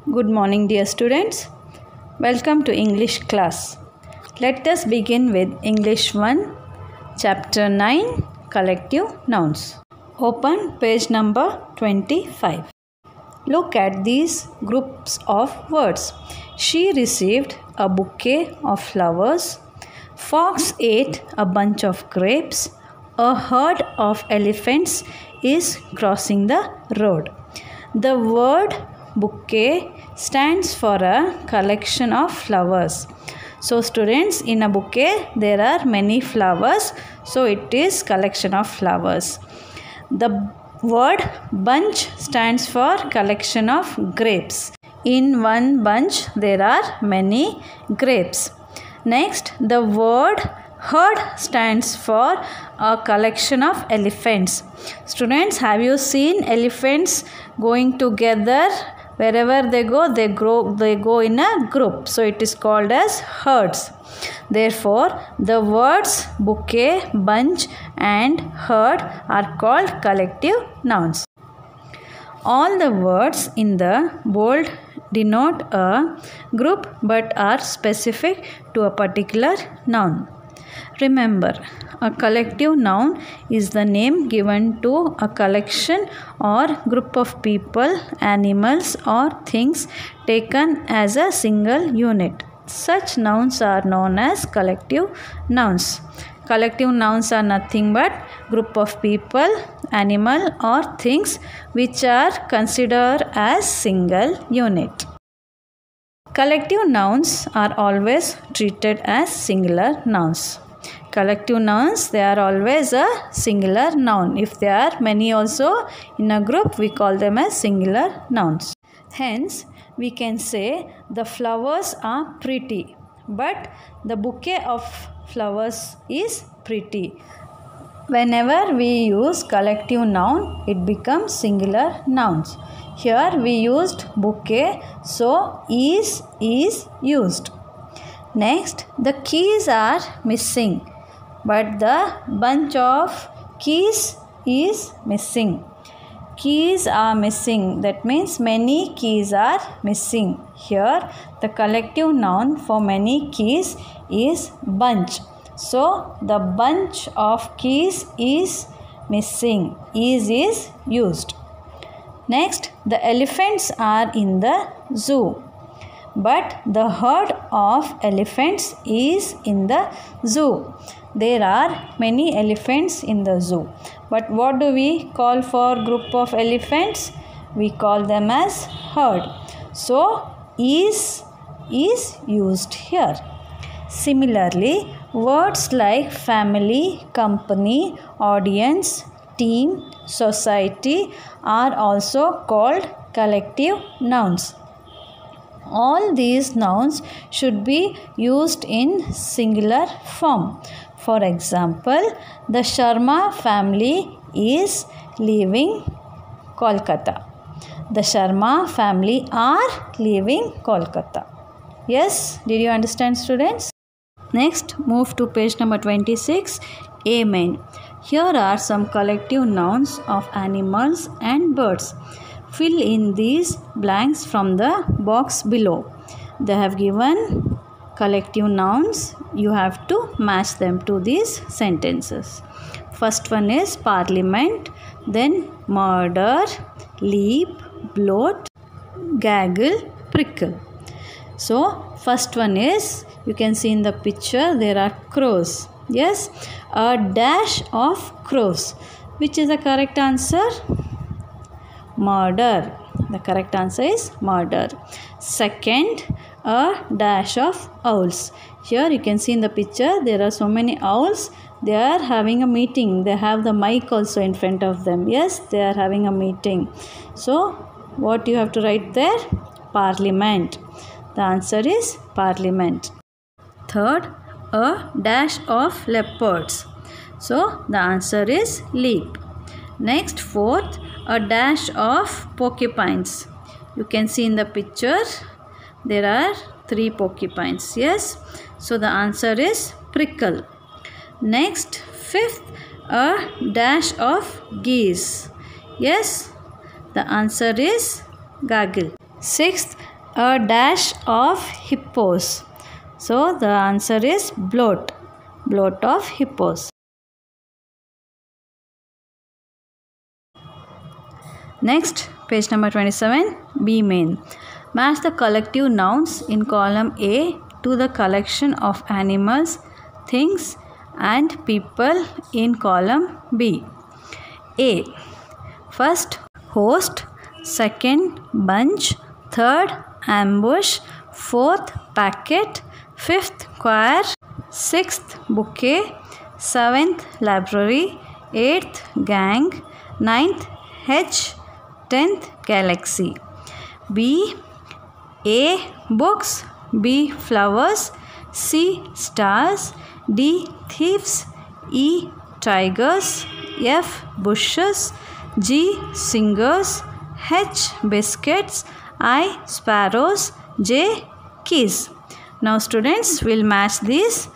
Good morning, dear students. Welcome to English class. Let us begin with English 1, Chapter 9, Collective Nouns. Open page number 25. Look at these groups of words. She received a bouquet of flowers. Fox ate a bunch of grapes. A herd of elephants is crossing the road. The word bouquet stands for a collection of flowers. So students, in a bouquet there are many flowers, so it is collection of flowers. The word bunch stands for collection of grapes. In one bunch there are many grapes. Next, the word herd stands for a collection of elephants. Students, have you seen elephants going together? Wherever they go in a group. So it is called as herds. Therefore, the words bouquet, bunch and herd are called collective nouns. All the words in the bold denote a group but are specific to a particular noun. Remember, a collective noun is the name given to a collection or group of people, animals or things taken as a single unit. Such nouns are known as collective nouns. Collective nouns are nothing but group of people, animal or things which are considered as single unit. Collective nouns are always treated as singular nouns. Collective nouns, they are always a singular noun. If there are many also in a group, we call them as singular nouns. Hence, we can say the flowers are pretty, but the bouquet of flowers is pretty. Whenever we use collective noun, it becomes singular nouns. Here we used bouquet, so is used. Next, the keys are missing, but the bunch of keys is missing. Keys are missing, that means many keys are missing. Here the collective noun for many keys is bunch. So the bunch of keys is missing. Is used. Next, the elephants are in the zoo, but the herd of elephants is in the zoo. There are many elephants in the zoo. But what do we call for group of elephants? We call them as herd. So, is used here. Similarly, words like family, company, audience, team, society are also called collective nouns. All these nouns should be used in singular form. For example, the Sharma family is leaving Kolkata. The Sharma family are leaving Kolkata. Yes, did you understand, students? Next, move to page number 26. Amen. Here are some collective nouns of animals and birds. Fill in these blanks from the box below. They have given collective nouns. You have to match them to these sentences. First one is parliament, then murder, leap, bloat, gaggle, prickle. So, first one is, you can see in the picture there are crows. Yes, a dash of crows. Which is the correct answer? Murder. The correct answer is murder. Second, a dash of owls. Here you can see in the picture there are so many owls. They are having a meeting. They have the mic also in front of them. Yes, they are having a meeting. So, what you have to write there? Parliament. The answer is parliament. Third, a dash of leopards. So, the answer is leap. Next, fourth, a dash of porcupines. You can see in the picture there are 3 porcupines. Yes, so the answer is prickle. Next, fifth, a dash of geese. Yes, the answer is gaggle. Sixth, A dash of hippos. So the answer is bloat. Bloat of hippos. Next, page number 27, B main. Match the collective nouns in column A to the collection of animals, things and people in column B. A. First, host. Second, bunch. Third, ambush. Fourth, packet. Fifth, choir. Sixth, bouquet. Seventh, library. Eighth, gang. Ninth, hedge. 10th, galaxy. B. A. Books. B. Flowers. C. Stars. D. Thieves. E. Tigers. F. Bushes. G. Singers. H. Biscuits. I. Sparrows. J. Keys. Now students will match these.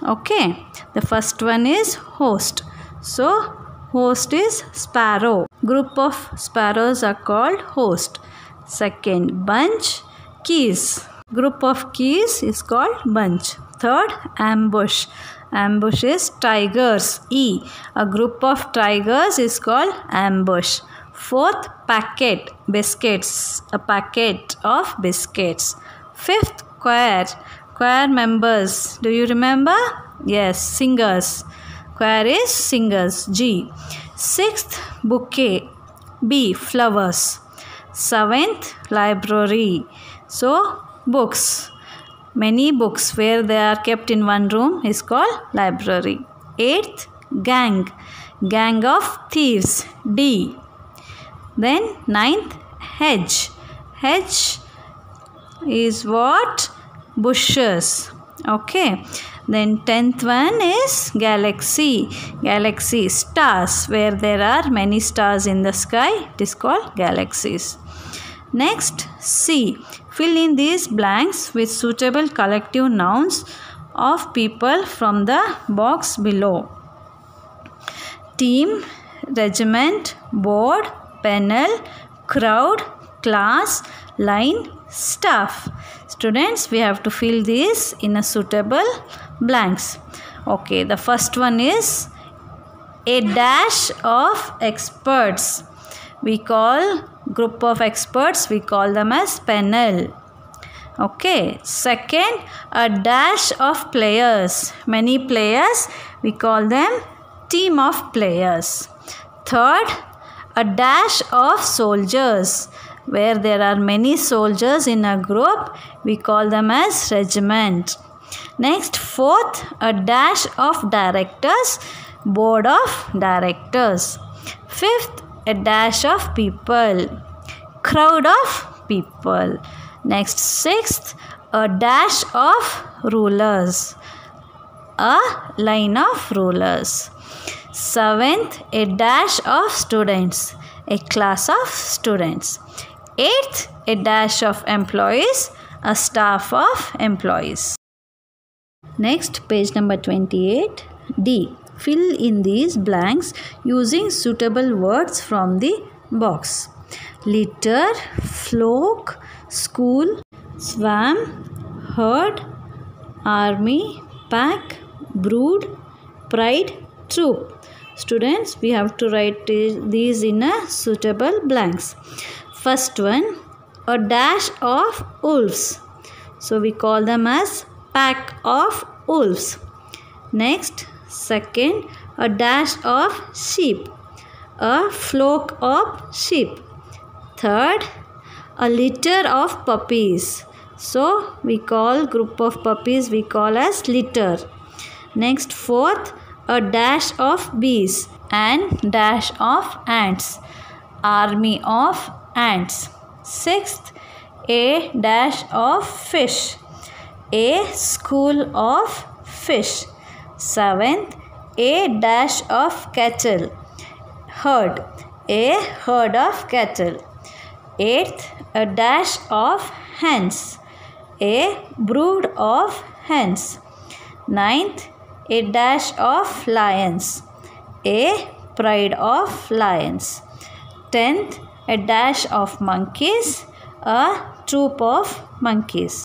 Okay. The first one is host. So host is sparrow. Group of sparrows are called host. Second, bunch. Keys. Group of keys is called bunch. Third, ambush. Ambush is tigers. E. A group of tigers is called ambush. Fourth, packet. Biscuits. A packet of biscuits. Fifth, choir. Choir members. Do you remember? Yes, singers. Choir is singers. G. Sixth, bouquet. B. Flowers. Seventh, library. So, books. Many books where they are kept in one room is called library. Eighth, gang. Gang of thieves. D. Then ninth, hedge. Hedge is what? Bushes. Okay. Then 10th one is galaxy. Galaxy, stars. Where there are many stars in the sky, it is called galaxies. Next, C. Fill in these blanks with suitable collective nouns of people from the box below. Team, regiment, board, panel, crowd, class, line, staff. Students, we have to fill these in a suitable blanks. Okay, the first one is a dash of experts. We call group of experts, we call them as panel. Okay, second, a dash of players. Many players, we call them team of players. Third, a dash of soldiers. Where there are many soldiers in a group, we call them as regiment. Next, fourth, a dash of directors, board of directors. Fifth, a dash of people, crowd of people. Next, sixth, a dash of rulers, a line of rulers. Seventh, a dash of students, a class of students. Eighth, a dash of employees, a staff of employees. Next, page number 28. D. Fill in these blanks using suitable words from the box. Litter, flock, school, swam, herd, army, pack, brood, pride, troop. Students, we have to write these in a suitable blanks. First one, a dash of wolves. So we call them as pack of wolves. Next, second, a dash of sheep, a flock of sheep. Third, a litter of puppies. So we call group of puppies, we call as litter. Next, fourth, a dash of bees and dash of ants, army of ants. Sixth, a dash of fish, a school of fish. Seventh, a dash of cattle, herd, a herd of cattle. Eighth, a dash of hens, a brood of hens. Ninth, a dash of lions, a pride of lions. 10th, a dash of monkeys, a troop of monkeys.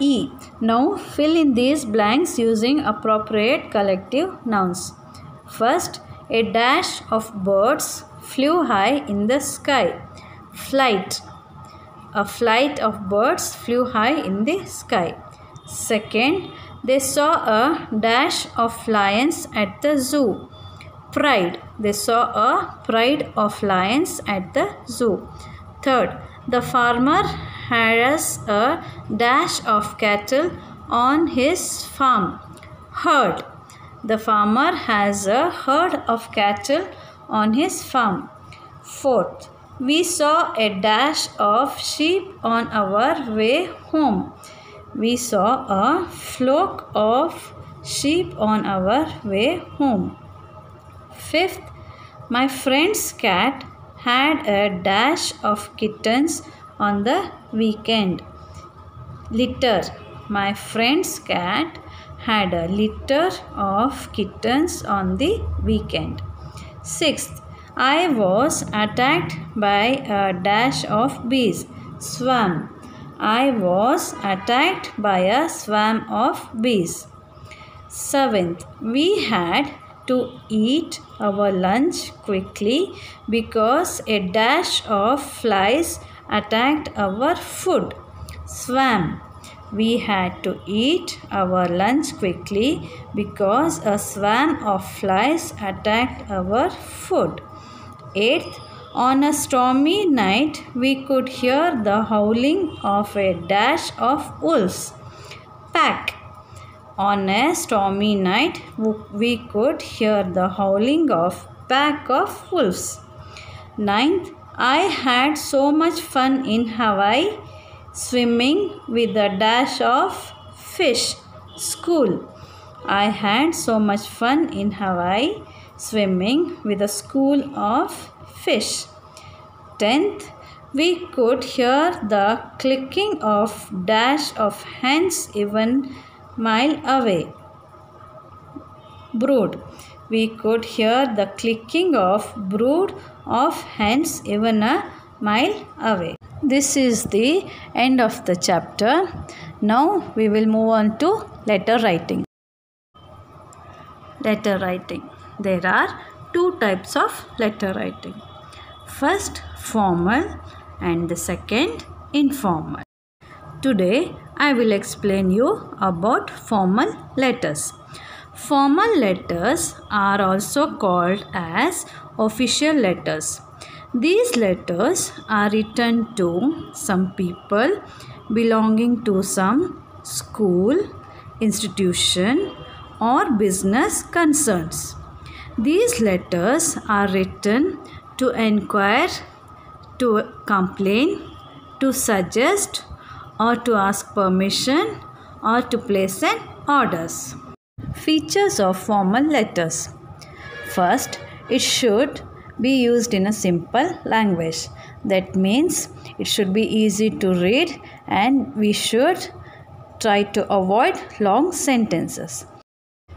E. Now fill in these blanks using appropriate collective nouns. First, a dash of birds flew high in the sky. Flight. A flight of birds flew high in the sky. Second, they saw a dash of lions at the zoo. Pride. They saw a pride of lions at the zoo. Third, the farmer has a dash of cattle on his farm. Herd. The farmer has a herd of cattle on his farm. Fourth, we saw a dash of sheep on our way home. We saw a flock of sheep on our way home. Fifth, my friend's cat had a dash of kittens on the weekend. Litter. My friend's cat had a litter of kittens on the weekend. Sixth, I was attacked by a dash of bees. Swarm. I was attacked by a swarm of bees. Seventh, we had to eat our lunch quickly because a dash of flies attacked our food. Swam. We had to eat our lunch quickly because a swarm of flies attacked our food. Eighth, on a stormy night, we could hear the howling of a dash of wolves. Pack. On a stormy night, we could hear the howling of pack of wolves. Ninth, I had so much fun in Hawaii, swimming with a dash of fish. School. I had so much fun in Hawaii, swimming with a school of fish. 10th, we could hear the clicking of dash of hens even mile away. Brood. We could hear the clicking of brood of hens even a mile away. This is the end of the chapter. Now we will move on to letter writing. Letter writing. There are two types of letter writing. First, formal, and the second, informal. Today I will explain you about formal letters. Formal letters are also called as official letters. These letters are written to some people belonging to some school, institution, or business concerns. These letters are written to inquire, to complain, to suggest, or to ask permission, or to place an orders. Features of formal letters. First, it should be used in a simple language. That means it should be easy to read and we should try to avoid long sentences.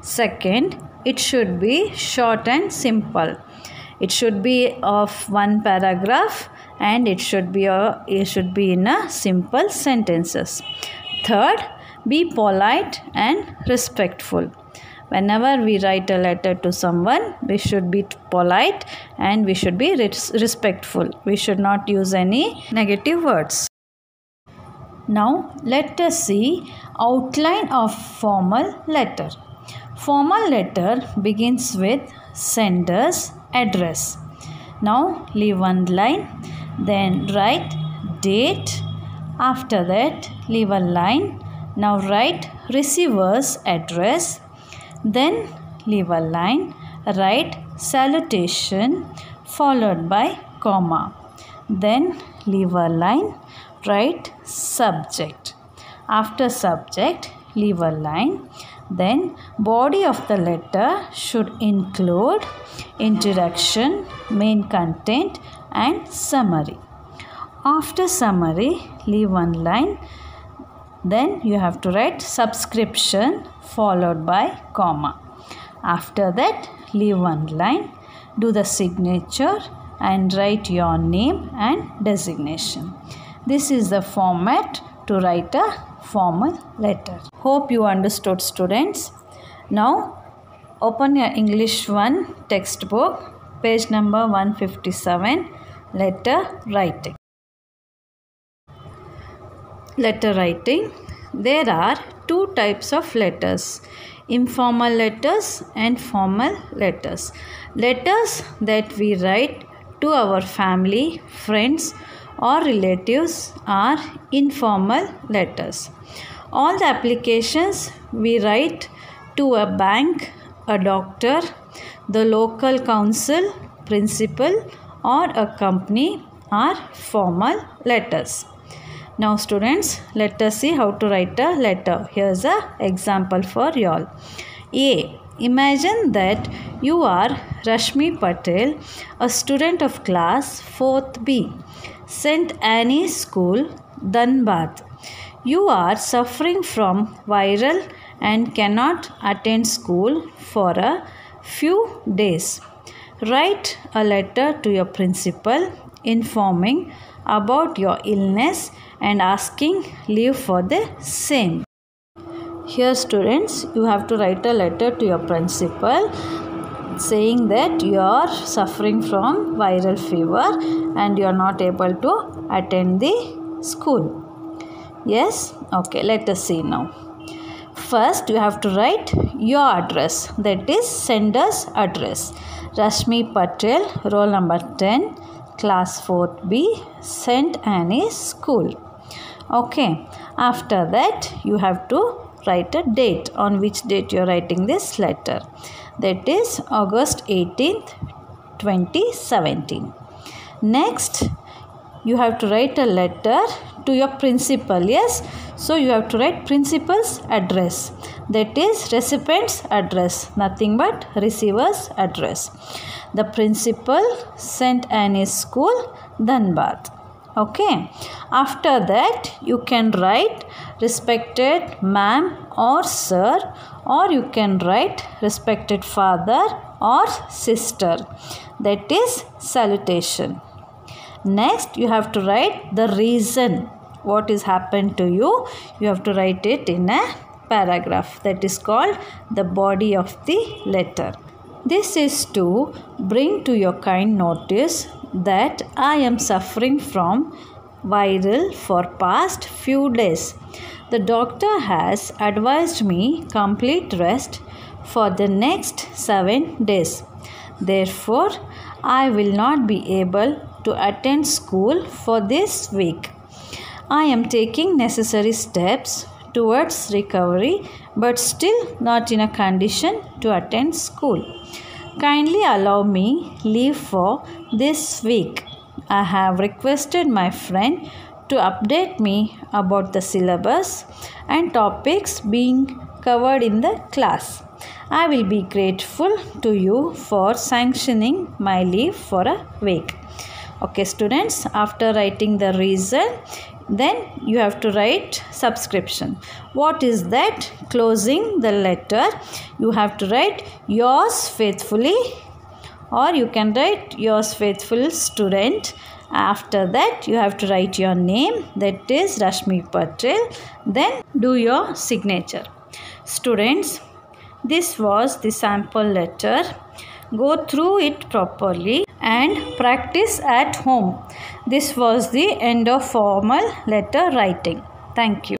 Second, it should be short and simple. It should be of one paragraph and it should be in a simple sentences. Third, be polite and respectful. Whenever we write a letter to someone, we should be polite and we should be respectful. We should not use any negative words. Now let us see outline of formal letter. Formal letter begins with sender's address. Now leave one line, then write date. After that leave a line. Now write receiver's address. Then leave a line, write salutation followed by comma. Then leave a line, write subject. After subject, leave a line. Then body of the letter should include introduction, main content and summary. After summary, leave one line. Then you have to write subscription followed by comma. After that, leave one line, do the signature and write your name and designation. This is the format to write a formal letter. Hope you understood, students. Now open your English 1 textbook, page number 157, letter writing. Letter writing. There are two types of letters, informal letters and formal letters. Letters that we write to our family, friends or relatives are informal letters. All the applications we write to a bank, a doctor, the local council, principal or a company are formal letters. Now students, let us see how to write a letter. Here's an example for you all. A. Imagine that you are Rashmi Patel, a student of class 4th B, St. Anne's School, Dhanbad. You are suffering from viral and cannot attend school for a few days. Write a letter to your principal informing about your illness and asking leave for the same. Here students, you have to write a letter to your principal saying that you are suffering from viral fever and you are not able to attend the school. Yes? Okay, let us see now. First, you have to write your address, that is sender's address. Rashmi Patel, roll number 10, class 4th B, St. Anne's School. Okay, after that you have to write a date, on which date you are writing this letter. That is August 18th, 2017. Next, you have to write a letter to your principal. Yes, so you have to write principal's address, that is recipient's address, nothing but receiver's address. The principal, St. Anne's School, Dhanbad. Okay, after that you can write respected ma'am or sir, or you can write respected father or sister, that is salutation. Next, you have to write the reason what is happened to you. You have to write it in a paragraph, that is called the body of the letter. This is to bring to your kind notice that I am suffering from viral for past few days. The doctor has advised me complete rest for the next 7 days. Therefore, I will not be able to attend school for this week. I am taking necessary steps towards recovery but still not in a condition to attend school. Kindly allow me leave for this week. I have requested my friend to update me about the syllabus and topics being covered in the class. I will be grateful to you for sanctioning my leave for a week. Okay students, after writing the reason, then you have to write subscription. What is that? Closing the letter, you have to write yours faithfully, or you can write yours faithful student. After that you have to write your name, that is Rashmi Patel, then do your signature. Students, this was the sample letter. Go through it properly and practice at home. This was the end of formal letter writing. Thank you.